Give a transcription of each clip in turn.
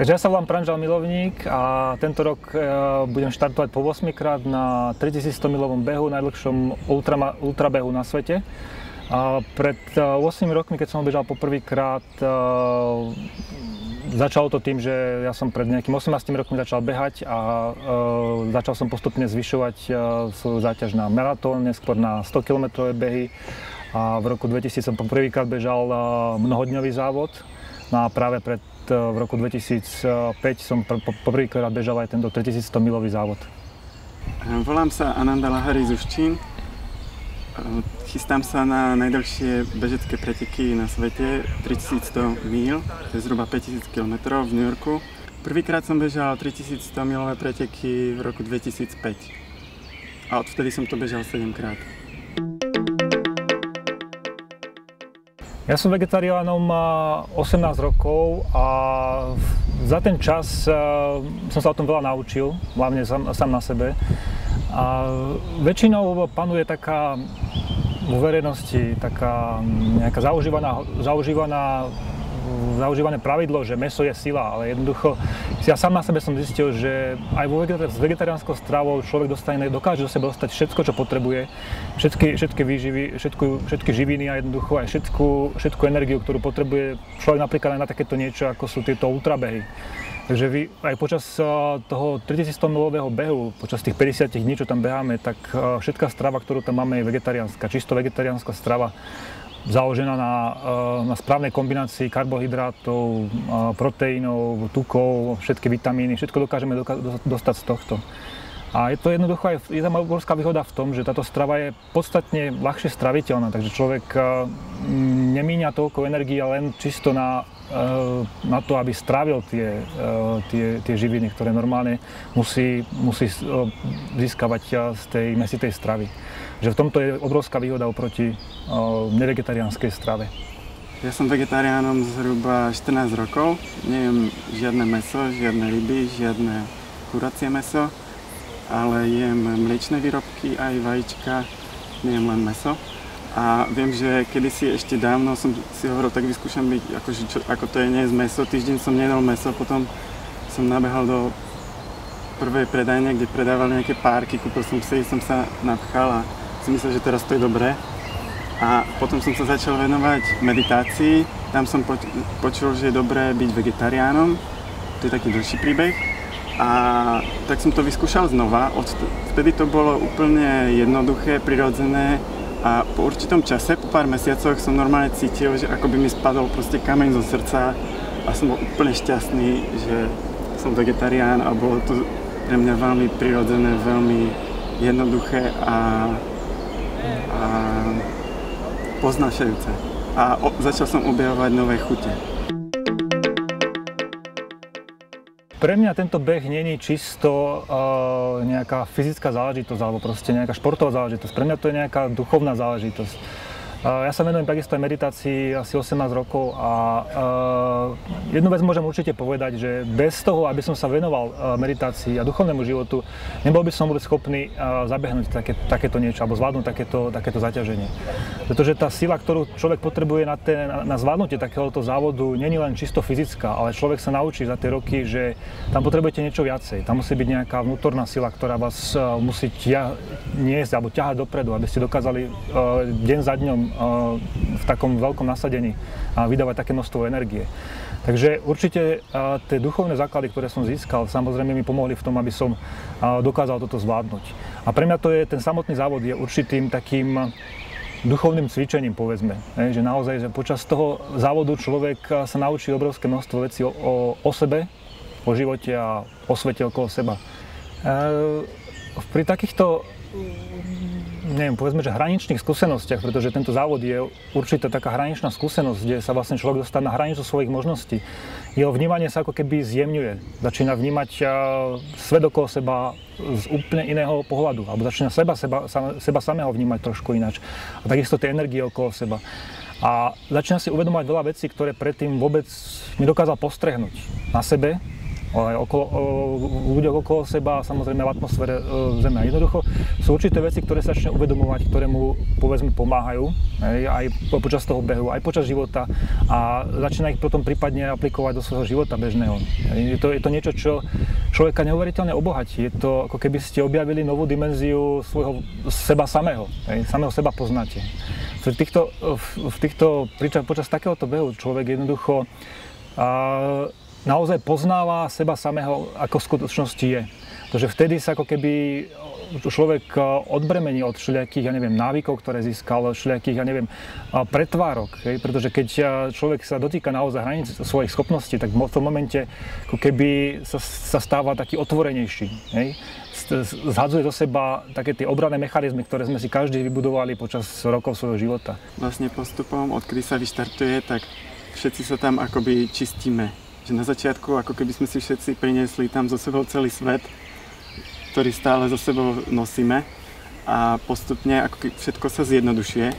Takže ja sa volám Pranžal Milovník a tento rok budem štartovať po 8 krát na 3100 milovom behu, najdlhšom ultrabehu na svete. A pred 8 rokmi, keď som ho bežal poprvýkrát, začalo to tým, že ja som pred nejakým 18 rokmi začal behať a začal som postupne zvyšovať svoju záťaž na maratón, neskôr na 100 km behy. A v roku 2000 som poprvýkrát bežal mnohodňový závod. No a práve v roku 2005 som poprvýkrát bežal aj tento 3100 milový závod. Volám sa Ananda Lahari z Uščín. Chystám sa na najdlhšie bežecké preteky na svete, 3100 míl, to je zhruba 5000 km v New Yorku. Prvýkrát som bežal 3100 milové preteky v roku 2005 a odvtedy som to bežal 7 krát. Ja som vegetariánom 18 rokov a za ten čas som sa o tom veľa naučil, hlavne sám na sebe. A väčšinou panuje taká vo verejnosti taká nejaká zaužívané pravidlo, že mäso je sila, ale jednoducho ja sám na sebe som zistil, že aj s vegetariánskou stravou človek dokáže do seba dostať všetko, čo potrebuje, všetky výživy, všetky živiny a jednoducho aj všetku energiu, ktorú potrebuje človek napríklad aj na takéto niečo, ako sú tieto ultrabehy. Takže vy aj počas toho 3100 milového behu, počas tých 50 dní, čo tam beháme, tak všetká strava, ktorú tam máme, je vegetariánska, čisto vegetariánska strava, založená na správnej kombinácii karbohydrátov, proteínov, tukov, všetky vitamíny, všetko dokážeme dostať z tohto. A je to jednoducho aj je tam obrovská výhoda v tom, že táto strava je podstatne ľahšie straviteľná, takže človek nemíňa toľko energie len čisto na to, aby strávil tie živiny, ktoré normálne musí získavať z tej mäsitej stravy. Že v tomto je obrovská výhoda oproti nevegetariánskej strave. Ja som vegetariánom zhruba 14 rokov. Nejem žiadne mäso, žiadne ryby, žiadne kuracie mäso, ale jem mliečne výrobky, aj vajíčka, nejem len mäso. A viem, že kedysi ešte dávno som si hovoril, tak vyskúšam byť, ako to je nejesť mäso. Týždeň som nejedol mäso, potom som nabehal do prvej predajne, kde predávali nejaké párky, kúpil som si, som sa napchal a si myslel, že teraz to je dobré. A potom som sa začal venovať meditácii. Tam som počul, že je dobré byť vegetariánom. To je taký dlhší príbeh. A tak som to vyskúšal znova. Vtedy to bolo úplne jednoduché, prirodzené. A po určitom čase, po pár mesiacoch som normálne cítil, že ako by mi spadol proste kameň zo srdca. A som bol úplne šťastný, že som vegetarián a bolo to pre mňa veľmi prirodzené, veľmi jednoduché a poznášajúce. A začal som objavovať nové chute. Pre mňa tento beh nie je čisto nejaká fyzická záležitosť alebo proste nejaká športová záležitosť. Pre mňa to je nejaká duchovná záležitosť. Ja sa venujem takisto aj meditácii asi 18 rokov a jednu vec môžem určite povedať, že bez toho, aby som sa venoval meditácii a duchovnému životu, nebol by som vôbec schopný zabehnúť takéto niečo alebo zvládnuť takéto zaťaženie. Pretože tá sila, ktorú človek potrebuje na zvládnutie takéhoto závodu, nie je len čisto fyzická, ale človek sa naučí za tie roky, že tam potrebujete niečo viacej. Tam musí byť nejaká vnútorná sila, ktorá vás musí niesť alebo ťahať dopredu, aby ste dokázali deň za dňom v takom veľkom nasadení a vydávať také množstvo energie. Takže určite tie duchovné základy, ktoré som získal, samozrejme mi pomohli v tom, aby som dokázal toto zvládnuť. A pre mňa ten samotný závod je určitým takým duchovným cvičením, povedzme. Že naozaj, že počas toho závodu človek sa naučí obrovské množstvo vecí o sebe, o živote a o svete okolo seba. Pri takýchto povedzme, že hraničných skúsenostiach, pretože tento závod je určite taká hraničná skúsenosť, kde sa vlastne človek dostane na hranicu svojich možností. Jeho vnímanie sa ako keby zjemňuje. Začína vnímať svet okolo seba z úplne iného pohľadu, alebo začína seba samého vnímať trošku ináč. A takisto tie energie okolo seba. A začína si uvedomovať veľa vecí, ktoré predtým vôbec nedokázal postrehnúť na sebe aj ľuďoch okolo seba a samozrejme v atmosfére Zeme. Jednoducho sú určité veci, ktoré sa začne uvedomovať, ktoré mu povedzme pomáhajú, aj počas toho behu, aj počas života a začína ich potom prípadne aplikovať do svojho života bežného. Je to niečo, čo človeka neuveriteľne obohatí. Je to ako keby ste objavili novú dimenziu svojho seba samého, samého seba poznáte. Počas takéhoto behu človek jednoducho naozaj poznáva seba samého, ako v skutočnosti je. Takže vtedy sa ako keby človek odbremení od všelijakých, návykov, ktoré získal, od všelijakých, pretvárok. Pretože keď človek sa dotýka naozaj hraníc svojich schopností, tak v tom momente ako keby sa stáva taký otvorenejší. Zhadzuje do seba také tie obranné mechanizmy, ktoré sme si každý vybudovali počas rokov svojho života. Vlastne postupom, odkedy sa vyštartuje, tak všetci sa tam akoby čistíme. Že na začiatku, ako keby sme si všetci priniesli tam so sebou celý svet, ktorý stále so sebou nosíme a postupne ako všetko sa zjednodušuje.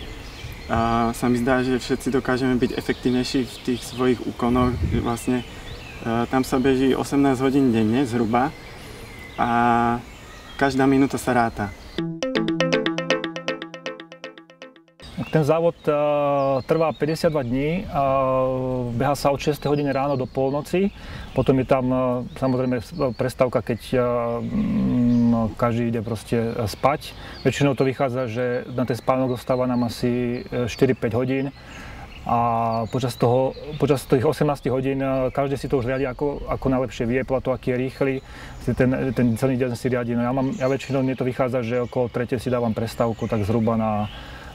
A sa mi zdá, že všetci dokážeme byť efektívnejší v tých svojich úkonoch. Vlastne tam sa beží 18 hodín denne zhruba a každá minúta sa ráta. Ten závod trvá 52 dní, behá sa od 6 hodiny ráno do polnoci, potom je tam samozrejme prestávka, keď každý ide proste spať. Väčšinou to vychádza, že na ten spánok dostáva nám asi 4-5 hodín a počas tých 18 hodín každý si to už riadi ako najlepšie vie, podľa toho, aký je rýchly, ten celý deň si riadi. No ja väčšinou mne to vychádza, že okolo 3 si dávam prestávku, tak zhruba na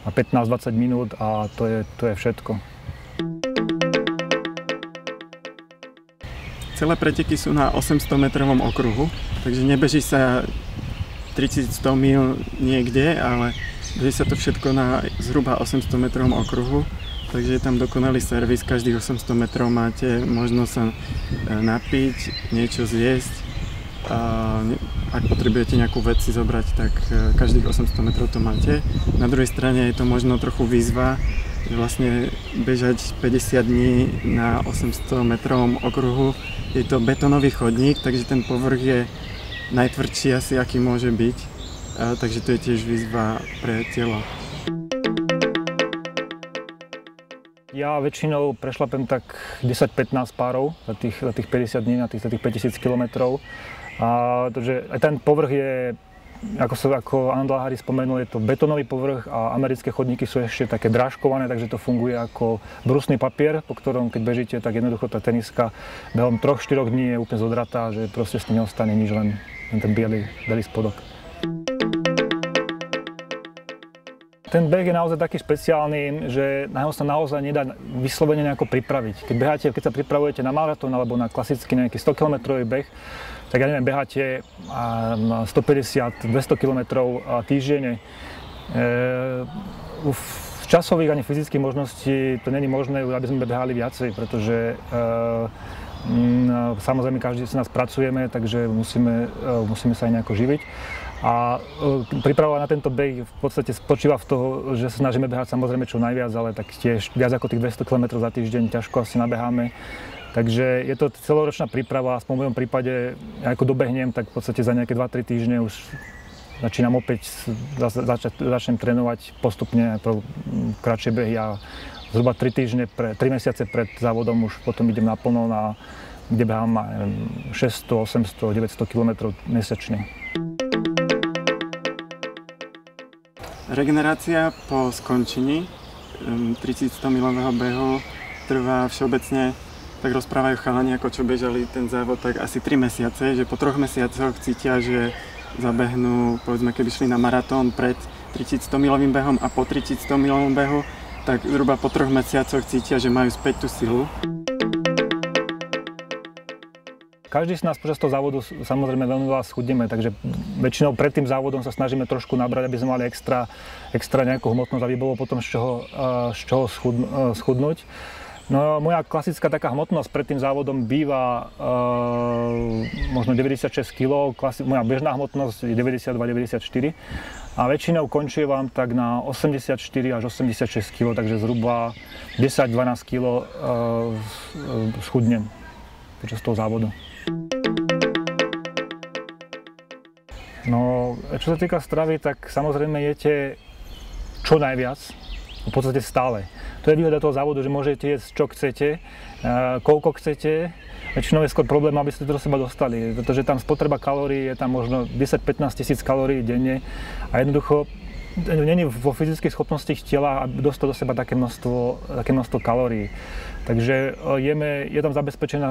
15-20 minút a to je všetko. Celé preteky sú na 800 metrovom okruhu, takže nebeží sa 3100 mil niekde, ale beží sa to všetko na zhruba 800 metrovom okruhu, takže je tam dokonalý servis, každých 800 metrov máte možnosť sa napiť, niečo zjesť. Ak potrebujete nejakú vec si zobrať, tak každých 800 metrov to máte. Na druhej strane je to možno trochu výzva, že vlastne bežať 50 dní na 800 metrovom okruhu. Je to betónový chodník, takže ten povrch je najtvrdší asi, aký môže byť. Takže to je tiež výzva pre telo. Ja väčšinou prešlapem tak 10-15 párov za tých 50 dní, za tých 5000 kilometrov. Takže aj ten povrch je, ako Anand Lahari spomenul, je to betónový povrch a americké chodníky sú ešte také drážkované, takže to funguje ako brusný papier, po ktorom keď bežíte, tak jednoducho tá teniska behom 3-4 dní je úplne zodratá, že proste s tým neostane nič, len ten biely spodok. Ten beh je naozaj taký špeciálny, že na neho sa naozaj nedá vyslovene nejako pripraviť. Keď sa pripravujete na maratón alebo na klasický nejaký 100-kilometrový beh, tak beháte 150-200 km týždenne. V časových ani fyzických možností to není možné, aby sme behali viacej, pretože samozrejme každý z nás pracujeme, takže musíme sa aj nejako živiť. A príprava na tento beh v podstate spočíva v toho, že sa snažíme behať samozrejme čo najviac, ale tak tiež viac ako tých 200 km za týždeň ťažko asi nabeháme. Takže je to celoročná príprava, aspoň v mojom prípade, ako dobehnem, tak v podstate za nejaké 2-3 týždne už začínam opäť, začnem trénovať postupne pro kratšie behy a zhruba 3 mesiace pred závodom už potom idem naplno, kde behám 600, 800, 900 km mesačne. Regenerácia po skončení 3100-milového behu trvá všeobecne, tak rozprávajú chalani, ako čo bežali ten závod, tak asi 3 mesiace, že po 3 mesiacoch cítia, že zabehnú, povedzme, keby šli na maratón pred 3100-milovým behom a po 3100-milovom behu, tak zhruba po 3 mesiacoch cítia, že majú späť tú silu. Každý z nás počas toho závodu samozrejme veľmi veľa schudneme, takže väčšinou pred tým závodom sa snažíme trošku nabrať, aby sme mali extra nejakú hmotnosť, aby bolo potom z čoho schudnúť. No, moja klasická taká hmotnosť pred tým závodom býva možno 96 kg, moja bežná hmotnosť je 92-94 a väčšinou končievam tak na 84 až 86 kg, takže zhruba 10-12 kg schudnem počas toho závodu. No, čo sa týka stravy, tak samozrejme jete čo najviac, v podstate stále. To je výhoda toho závodu, že môžete jesť čo chcete, koľko chcete. Väčšinou je skôr problém, aby ste to do seba dostali, pretože tam spotreba kalórií je tam možno 10-15 tisíc kalórií denne a jednoducho není vo fyzických schopnostiach tela dostať do seba také množstvo kalórií. Takže je tam zabezpečená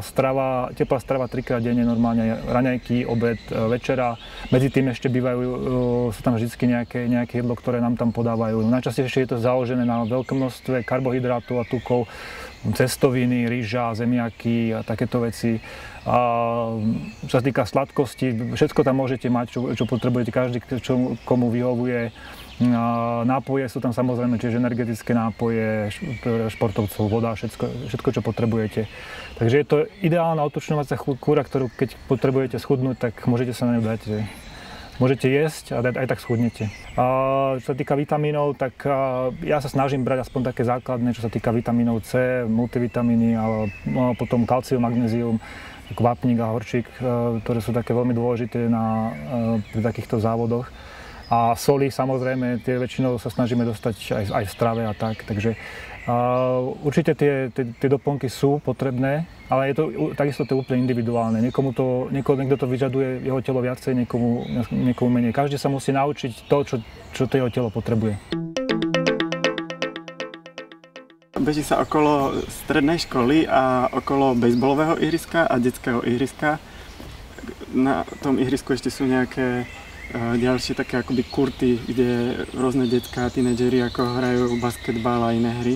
strava, teplá strava 3-krát denne normálne, raňajky, obed, večera. Medzi tým ešte sú tam vždy nejaké jedlo, ktoré nám tam podávajú. Najčastejšie je to založené na veľkom množstve karbohydrátov a tukov, cestoviny, rýža, zemiaky a takéto veci. Čo sa týka sladkosti, všetko tam môžete mať, čo potrebujete, každý, komu vyhovuje. Nápoje sú tam samozrejme, čiže energetické nápoje, športovcov, voda, všetko, čo potrebujete. Takže je to ideálna otučňovacia kúra, ktorú keď potrebujete schudnúť, tak môžete sa na ňu dať. Že môžete jesť a aj tak schudnete. Čo sa týka vitamínov, tak ja sa snažím brať aspoň také základné, čo sa týka vitamínov C, multivitamíny, ale potom kalcium, magnézium, vápnik a horčík, ktoré sú také veľmi dôležité pri takýchto závodoch. A soli samozrejme, tie väčšinou sa snažíme dostať aj v strave a tak, takže určite tie doplnky sú potrebné, ale takisto to je úplne individuálne. Niekto to vyžaduje jeho telo viacej, niekomu menej. Každý sa musí naučiť to, čo to jeho telo potrebuje. Beží sa okolo strednej školy a okolo bejsbolového ihriska a detského ihriska. Na tom ihrisku ešte sú nejaké ďalšie také akoby kurty, kde rôzne decká, tínedžeri ako hrajú basketbal a iné hry.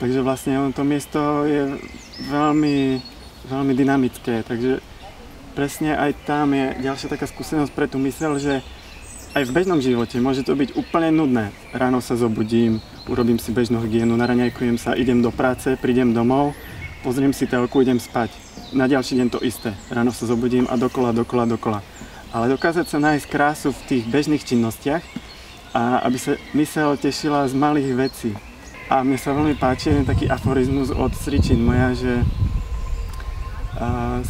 Takže vlastne to miesto je veľmi, veľmi dynamické, takže presne aj tam je ďalšia taká skúsenosť pre tú myseľ, že aj v bežnom živote môže to byť úplne nudné. Ráno sa zobudím, urobím si bežnú hygienu, naraňajkujem sa, idem do práce, prídem domov, pozriem si telku, idem spať. Na ďalší deň to isté. Ráno sa zobudím a dokola. Ale dokázať sa nájsť krásu v tých bežných činnostiach a aby sa myseľ tešila z malých vecí. A mne sa veľmi páči jeden taký aforizmus od Sričin moja, že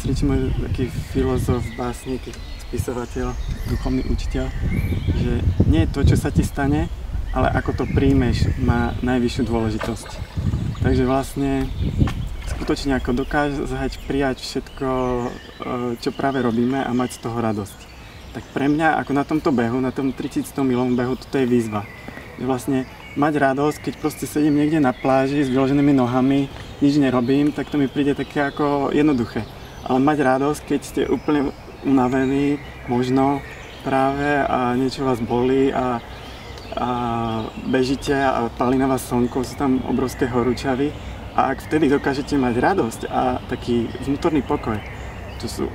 Sričin môj taký filozof, básnik, spisovateľ, duchovný učiteľ, že nie to, čo sa ti stane, ale ako to príjmeš, má najvyššiu dôležitosť. Takže vlastne skutočne ako dokázať prijať všetko, čo práve robíme a mať z toho radosť. Tak pre mňa, ako na tomto behu, na tom 3100 milovom behu, toto je výzva. Vlastne mať radosť, keď proste sedím niekde na pláži s vyloženými nohami, nič nerobím, tak to mi príde také ako jednoduché. Ale mať radosť, keď ste úplne unavení, možno práve a niečo vás bolí a bežíte a pálí na vás slnko, sú tam obrovské horúčavy. A ak vtedy dokážete mať radosť a taký vnútorný pokoj, to sú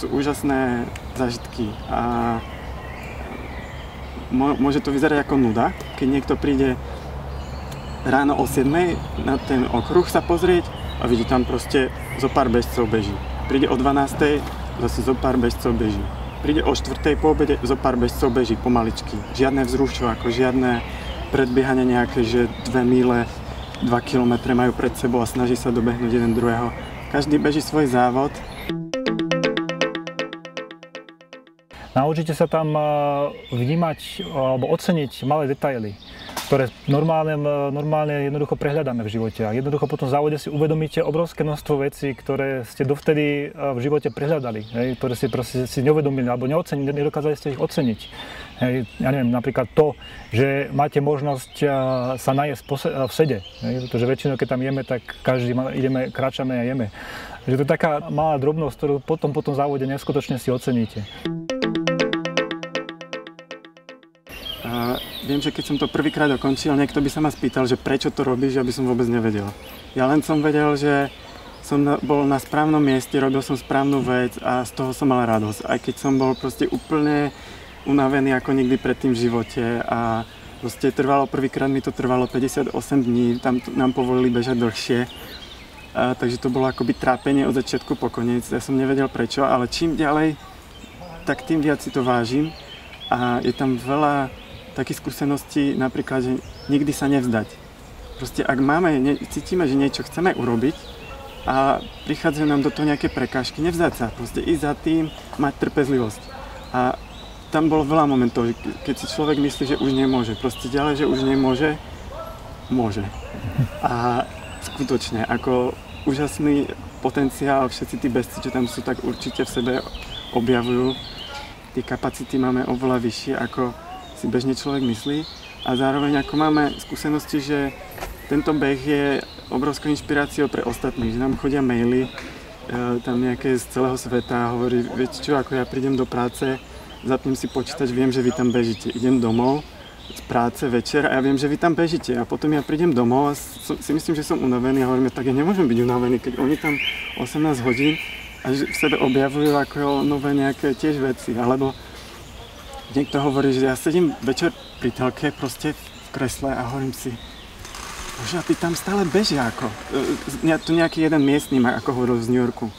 úžasné zážitky a môže to vyzerať ako nuda, keď niekto príde ráno o 7 na ten okruh sa pozrieť a vidí tam proste zo pár bežcov beží. Príde o 12 zase zo pár bežcov beží. Príde o 4 po obede zo pár bežcov beží pomaličky. Žiadne vzrušovako, žiadne predbiehanie nejaké, že 2 míle 2 kilometre majú pred sebou a snaží sa dobehnúť jeden druhého. Každý beží svoj závod. Naučite sa tam vnímať alebo oceniť malé detaily, ktoré normálne jednoducho prehľadáme v živote. A jednoducho potom v závode si uvedomíte obrovské množstvo vecí, ktoré ste dovtedy v živote prehľadali, ktoré si proste neuvedomili alebo nedokázali ste ich oceniť. Ja neviem, napríklad to, že máte možnosť sa najesť v sede, pretože väčšinou, keď tam jeme, tak každý kráčame a jeme. Že to je taká malá drobnosť, ktorú potom po tom závode neskutočne si oceníte. Viem, že keď som to prvýkrát dokončil, niekto by sa ma spýtal, že prečo to robíš, ja by som vôbec nevedel. Ja len som vedel, že som bol na správnom mieste, robil som správnu vec a z toho som mal radosť. Aj keď som bol proste úplne unavený ako nikdy predtým v živote a proste prvýkrát mi to trvalo 58 dní, tam nám povolili bežať dlhšie. Takže to bolo akoby trápenie od začiatku po koniec. Ja som nevedel prečo, ale čím ďalej, tak tým viac si to vážim. A je tam veľa takých skúseností, napríklad, že nikdy sa nevzdať. Proste ak cítime, že niečo chceme urobiť a prichádzajú nám do toho nejaké prekážky, nevzdať sa, proste ísť za tým, mať trpezlivosť. A tam bolo veľa momentov, keď si človek myslí, že už nemôže. Proste ďalej, že už nemôže, môže. A skutočne, ako úžasný potenciál, všetci tí bežci, čo tam sú, tak určite v sebe objavujú. Tie kapacity máme oveľa vyššie, ako si bežne človek myslí. A zároveň ako máme skúsenosti, že tento beh je obrovskou inšpiráciou pre ostatných, že nám chodia maily, tam nejaké z celého sveta a hovorí, viete čo, ako ja prídem do práce, zapnem si počítač, viem, že vy tam bežíte. Idem domov z práce večer a ja viem, že vy tam bežíte. A potom ja prídem domov a si myslím, že som unavený a hovorím, tak ja nemôžem byť unavený, keď oni tam 18 hodín a v sebe objavujú ako nové nejaké tiež veci. Alebo niekto hovorí, že ja sedím večer pri telke proste v kresle a hovorím si, bože, a ty tam stále bežia ako. Tu nejaký jeden miestny, ako hovoril z New Yorku.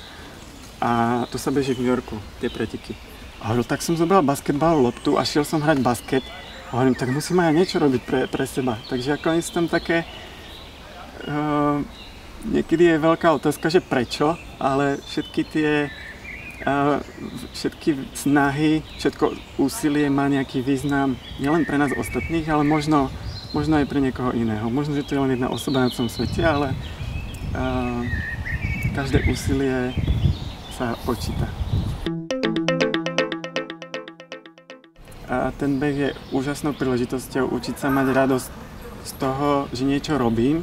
A tu sa beží v New Yorku, tie pretiky. A hovoril, tak som zobral basketbalovú loptu a šiel som hrať basket. A hovorím, tak musím aj niečo robiť pre seba. Takže ako oni sú tam také... niekedy je veľká otázka, že prečo, ale všetky snahy, všetko úsilie má nejaký význam nielen pre nás ostatných, ale možno aj pre niekoho iného. Možno, že to je len jedna osoba na celom svete, ale každé úsilie sa počíta. A ten beh je úžasnou príležitosťou učiť sa mať radosť z toho, že niečo robím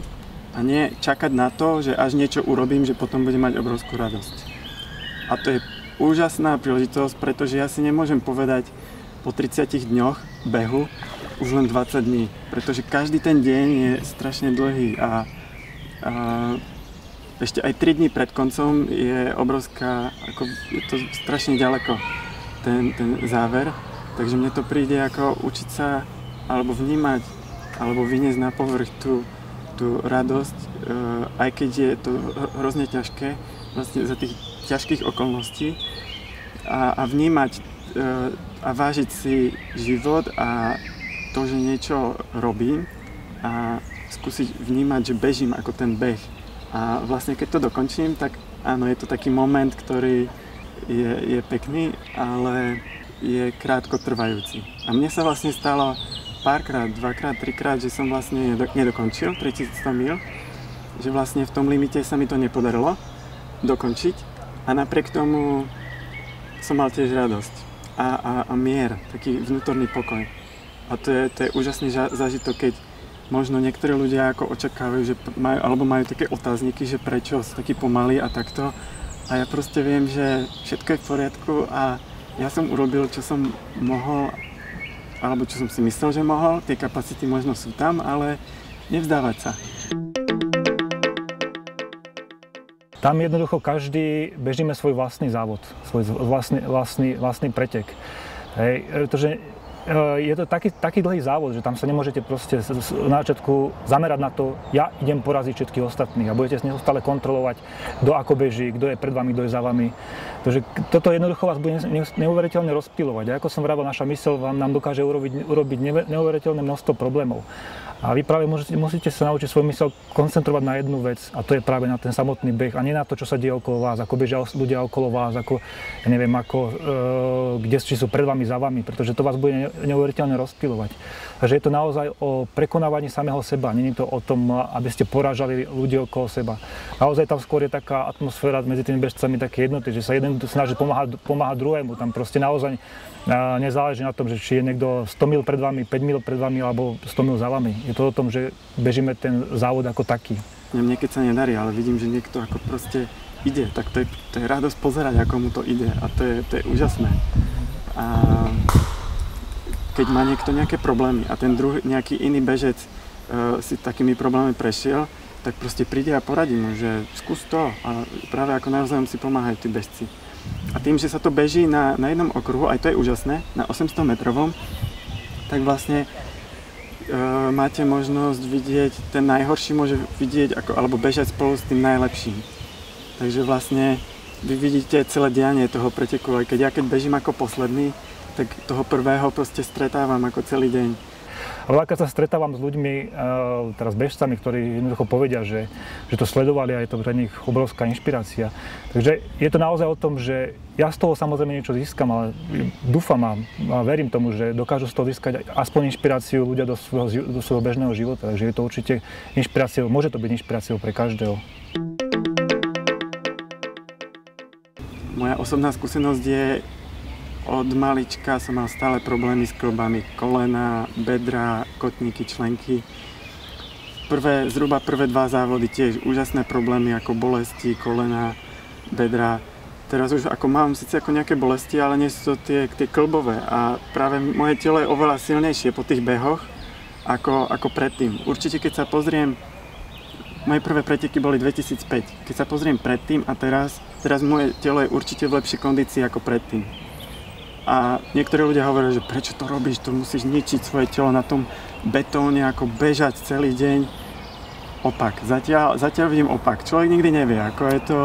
a nie čakať na to, že až niečo urobím, že potom budem mať obrovskú radosť. A to je úžasná príležitosť, pretože ja si nemôžem povedať po 30 dňoch behu už len 20 dní, pretože každý ten deň je strašne dlhý a ešte aj 3 dní pred koncom je obrovská, ako je to strašne ďaleko ten záver. Takže mne to príde ako učiť sa, alebo vnímať, alebo vyniesť na povrch tú radosť, aj keď je to hrozne ťažké, vlastne za tých ťažkých okolností a vnímať a vážiť si život a to, že niečo robím a skúsiť vnímať, že bežím ako ten beh. A vlastne keď to dokončím, tak áno, je to taký moment, ktorý je pekný, ale je krátko trvajúci. A mne sa vlastne stalo párkrát, dvakrát, trikrát, že som vlastne nedokončil 3100 mil, že vlastne v tom limite sa mi to nepodarilo dokončiť a napriek tomu som mal tiež radosť a mier, taký vnútorný pokoj. A to je úžasný zážitok, keď možno niektorí ľudia ako očakávajú, že majú také otázniky, že prečo sú takí pomalí a takto. A ja proste viem, že všetko je v poriadku a ja som urobil, čo som mohol, alebo čo som si myslel, že mohol. Tie kapacity možno sú tam, ale nevzdávať sa. Tam jednoducho každý bežíme svoj vlastný závod, svoj vlastný pretek. Hej, pretože je to taký dlhý závod, že tam sa nemôžete proste na začiatku zamerať na to, ja idem poraziť všetkých ostatných a budete neustále kontrolovať, kto ako beží, kto je pred vami, kto je za vami. Takže toto jednoducho vás bude neuveriteľne rozptýľovať. A ako som vravel, naša myseľ nám dokáže urobiť neuveriteľné množstvo problémov. A vy práve musíte sa naučiť svoju myseľ koncentrovať na jednu vec a to je práve na ten samotný beh a nie na to, čo sa deje okolo vás, ako bežia ľudia okolo vás, ako, ja neviem, či sú pred vami, za vami, pretože to vás bude neuveriteľne rozptýľovať. Takže je to naozaj o prekonávaní samého seba, nie je to o tom, aby ste porážali ľudí okolo seba. Naozaj tam skôr je taká atmosféra medzi tými bežcami také jednoty, že sa jeden snaží pomáhať druhému, tam proste naozaj nezáleží na tom, že či je niekto 100 mil pred vami, 5 mil pred vami alebo 100 mil za vami. Je to o tom, že bežíme ten závod ako taký. Mne keď sa nedarí, ale vidím, že niekto ako proste ide, tak to je radosť pozerať, ako mu to ide a to je úžasné. A keď má niekto nejaké problémy a ten druhý, nejaký iný bežec si takými problémami prešiel, tak proste príde a poradí mu, že skús to a práve ako navzájom si pomáhajú tí bežci. A tým, že sa to beží na jednom okruhu, aj to je úžasné, na 800 metrovom, tak vlastne máte možnosť vidieť, ten najhorší môže vidieť, alebo bežať spolu s tým najlepším. Takže vlastne vy vidíte celé dianie toho preteku, aj keď bežím ako posledný, tak toho prvého proste stretávam ako celý deň. A veľakrát sa stretávam s ľuďmi, teraz bežcami, ktorí jednoducho povedia, že to sledovali a je to pre nich obrovská inšpirácia. Takže je to naozaj o tom, že ja z toho samozrejme niečo získam, ale dúfam a verím tomu, že dokážu z toho získať aspoň inšpiráciu ľudia do svojho bežného života. Takže je to určite inšpiráciou, môže to byť inšpiráciou pre každého. Moja osobná skúsenosť je, od malička som mal stále problémy s kĺbami, kolena, bedra, kotníky, členky. Zhruba prvé 2 závody tiež úžasné problémy ako bolesti, kolena, bedra. Teraz už ako mám síce ako nejaké bolesti, ale nie sú to tie kĺbové a práve moje telo je oveľa silnejšie po tých behoch ako predtým. Určite keď sa pozriem, moje prvé preteky boli 2005. Keď sa pozriem predtým a teraz moje telo je určite v lepšej kondícii ako predtým. A niektorí ľudia hovoria, že prečo to robíš, to musíš ničiť svoje telo na tom betóne, ako bežať celý deň. Opak. Zatiaľ vidím opak. Človek nikdy nevie, ako je to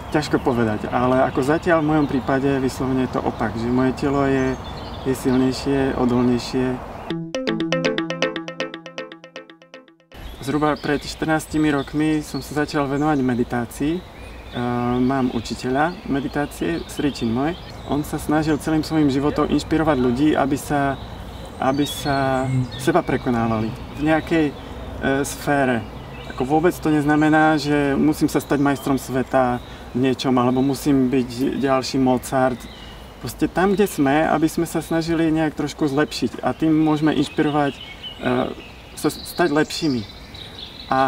ťažko povedať, ale ako zatiaľ v mojom prípade vyslovene je to opak, že moje telo je silnejšie, odolnejšie. Zhruba pred 14 rokmi som sa začal venovať meditácii. Mám učiteľa meditácie, Sri Chinmoy. On sa snažil celým svojím životom inšpirovať ľudí, aby sa seba prekonávali v nejakej sfére. Ako vôbec to neznamená, že musím sa stať majstrom sveta v niečom, alebo musím byť ďalší Mozart. Proste tam, kde sme, aby sme sa snažili nejak trošku zlepšiť a tým môžeme inšpirovať, stať lepšími. A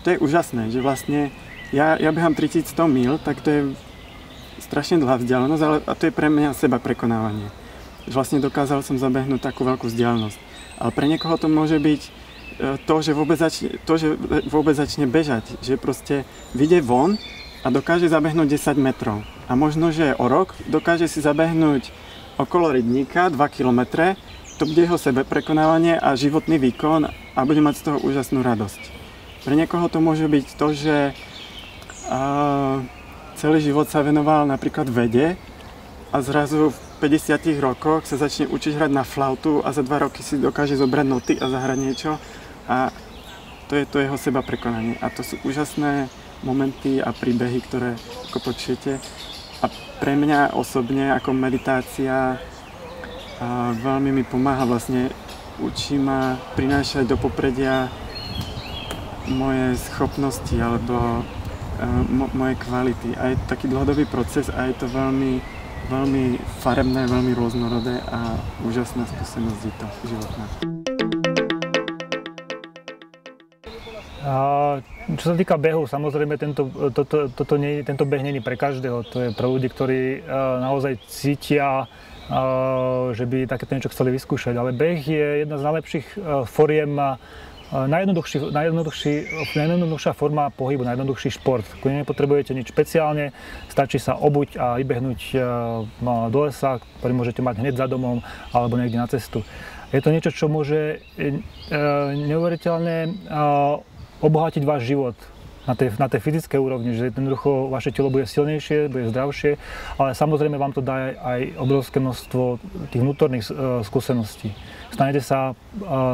to je úžasné, že vlastne ja behám 3100 mil, tak to je strašne dlhá vzdialenosť, ale to je pre mňa seba prekonávanie. Že vlastne dokázal som zabehnúť takú veľkú vzdialenosť. Ale pre niekoho to môže byť to, že vôbec začne bežať, že proste vyjde von a dokáže zabehnúť 10 metrov. A možno, že o rok dokáže si zabehnúť okolo rybníka 2 kilometre, to bude jeho sebeprekonávanie a životný výkon a bude mať z toho úžasnú radosť. Pre niekoho to môže byť to, že celý život sa venoval napríklad vede a zrazu v 50 rokoch sa začne učiť hrať na flautu a za 2 roky si dokáže zobrať noty a zahrať niečo a to je to jeho sebaprekonanie. A to sú úžasné momenty a príbehy, ktoré ako počujete. A pre mňa osobne ako meditácia veľmi mi pomáha, vlastne učí ma prinášať do popredia moje schopnosti alebo moje kvality. A je to taký dlhodobý proces a je to veľmi, veľmi farebné, veľmi rôznorodé a úžasná skúsenosť je to životná. Čo sa týka behu, samozrejme tento beh nie je pre každého. To je pre ľudí, ktorí naozaj cítia, že by takéto niečo chceli vyskúšať. Ale beh je jedna z najlepších foriem, najjednoduchšia forma pohybu, najjednoduchší šport. Keď nepotrebujete nič špeciálne, stačí sa obuť a vybehnúť do lesa, ktorý môžete mať hneď za domom alebo niekde na cestu. Je to niečo, čo môže neuveriteľne obohatiť váš život na tej fyzickej úrovni, že jednoducho vaše telo bude silnejšie, bude zdravšie, ale samozrejme vám to dá aj obrovské množstvo tých vnútorných skúseností. Stanete sa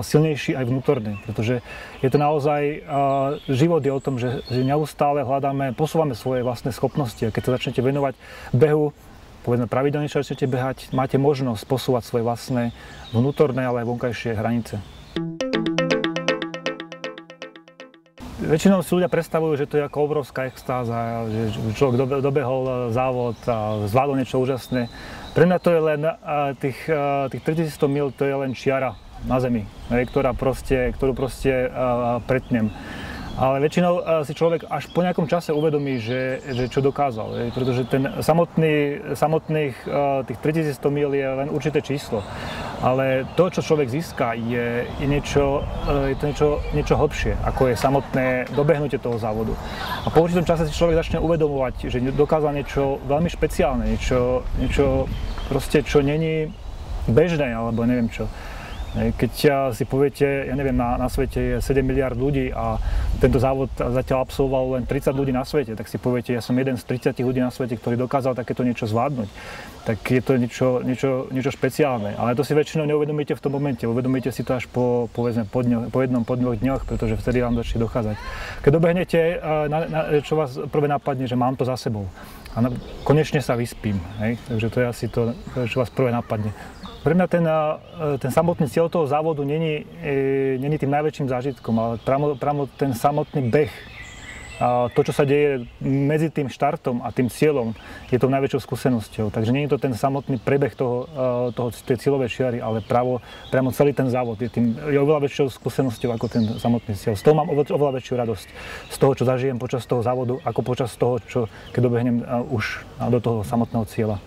silnejší aj vnútorne, pretože je to naozaj, život je o tom, že neustále posúvame svoje vlastné schopnosti a keď sa začnete venovať behu, povedzme pravidelne, čo začnete behať, máte možnosť posúvať svoje vlastné vnútorné, ale aj vonkajšie hranice. Väčšinou si ľudia predstavujú, že to je ako obrovská extáza, že človek dobehol závod a zvládol niečo úžasné. Pre mňa to je len tých 3100 mil, to je len čiara na zemi, ktorú proste pretnem. Ale väčšinou si človek až po nejakom čase uvedomí, že čo dokázal, pretože ten samotných tých 3100 mil je len určité číslo. Ale to, čo človek získa, je niečo hlbšie, ako je samotné dobehnutie toho závodu. A po určitom čase si človek začne uvedomovať, že dokázal niečo veľmi špeciálne, niečo proste, čo není bežné, alebo neviem čo. Keď si poviete, ja neviem, na svete je 7 miliard ľudí a tento závod zatiaľ absolvoval len 30 ľudí na svete, tak si poviete, ja som jeden z 30 ľudí na svete, ktorý dokázal takéto niečo zvládnuť. Tak je to niečo špeciálne. Ale to si väčšinou neuvedomíte v tom momente. Uvedomíte si to až po jednom, po dvoch dňoch, pretože vtedy vám začne dochádzať. Keď dobehnete, čo vás prvé napadne, že mám to za sebou. A konečne sa vyspím. Hej? Takže to je asi to, čo vás prvé napadne. Pre mňa ten samotný cieľ toho závodu není tým najväčším zážitkom, ale práve ten samotný beh. To, čo sa deje medzi tým štartom a tým cieľom, je tou najväčšou skúsenosťou. Takže nie je to ten samotný prebeh tej cieľovej čiary, ale priamo celý ten závod je oveľa väčšou skúsenosťou ako ten samotný cieľ. Z toho mám oveľa väčšiu radosť. Z toho, čo zažijem počas toho závodu, ako počas toho, keď dobehnem už do toho samotného cieľa.